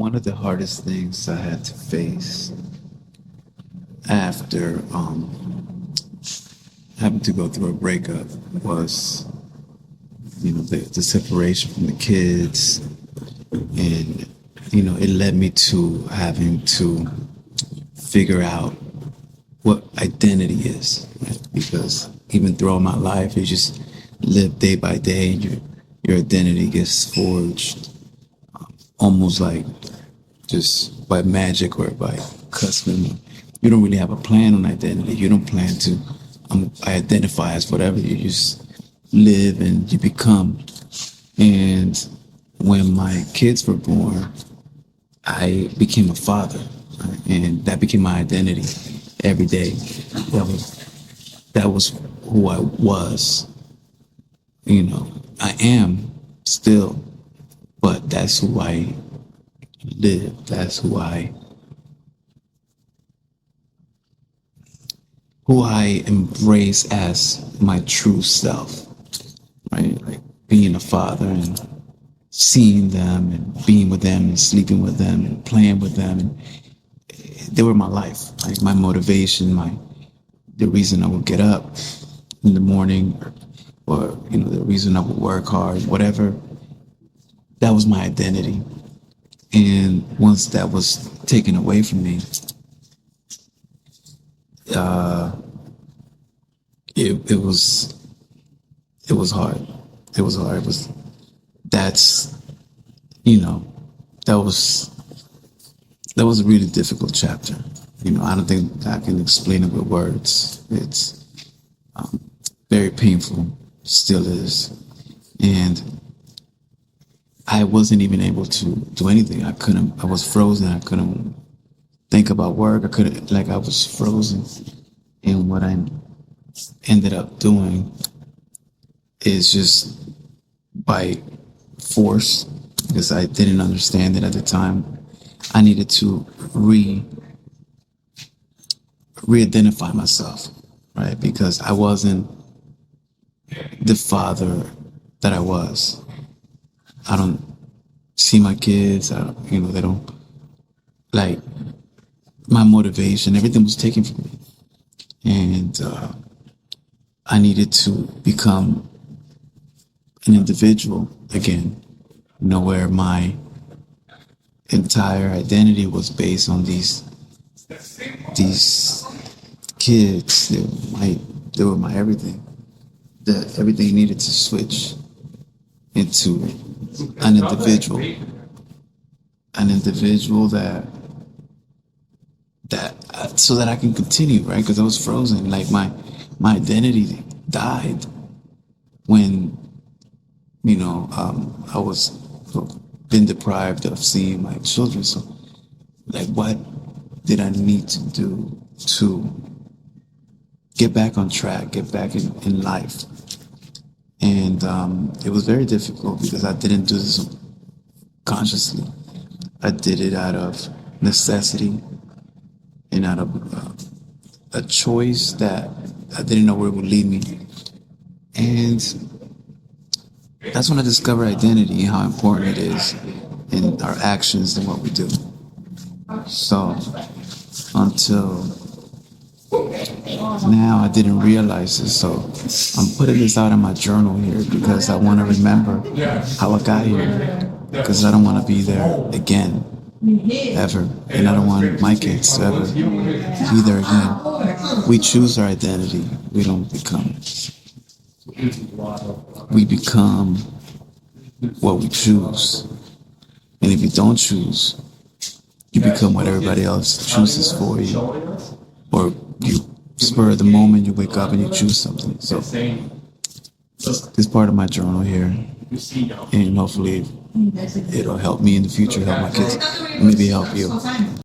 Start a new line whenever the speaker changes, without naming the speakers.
One of the hardest things I had to face after having to go through a breakup was, the separation from the kids, and it led me to having to figure out what identity is, right? Because even throughout my life, you just live day by day, and your identity gets forged almost like just by magic or by custom. You don't really have a plan on identity. You don't plan to I identify as whatever. You just live and you become. And when my kids were born, I became a father, right? And that became my identity every day. That was who I was. I am still, but that's who I live. That's who I embrace as my true self, right? Like being a father and seeing them and being with them and sleeping with them and playing with them. And they were my life, like my motivation, the reason I would get up in the morning, or the reason I would work hard, whatever. That was my identity. And once that was taken away from me, it was hard. It was hard. That was a really difficult chapter. I don't think I can explain it with words. It's very painful, still is. And I wasn't even able to do anything. I was frozen. I couldn't think about work. I was frozen. And what I ended up doing is just by force, because I didn't understand it at the time, I needed to re-identify myself, right? Because I wasn't the father that I was. I don't see my kids. They don't, like, my motivation, everything was taken from me. And I needed to become an individual again, where my entire identity was based on these kids. They were my everything. Everything needed to switch into an individual that so that I can continue, right? Because I was frozen. Like my identity died when I was been deprived of seeing my children. So, like, what did I need to do to get back on track, get back in life? And it was very difficult because I didn't do this consciously. I did it out of necessity and out of a choice that I didn't know where it would lead me. And that's when I discovered identity and how important it is in our actions and what we do. So until now, I didn't realize this. So I'm putting this out in my journal here because I want to remember how I got here, because I don't want to be there again, ever. And I don't want my kids to ever be there again. We choose our identity. We don't become it. We become what we choose. And if you don't choose, you become what everybody else chooses for you. Or you spur of the moment, you wake up and you choose something. So this is part of my journal here. And hopefully it'll help me in the future, help my kids, maybe help you.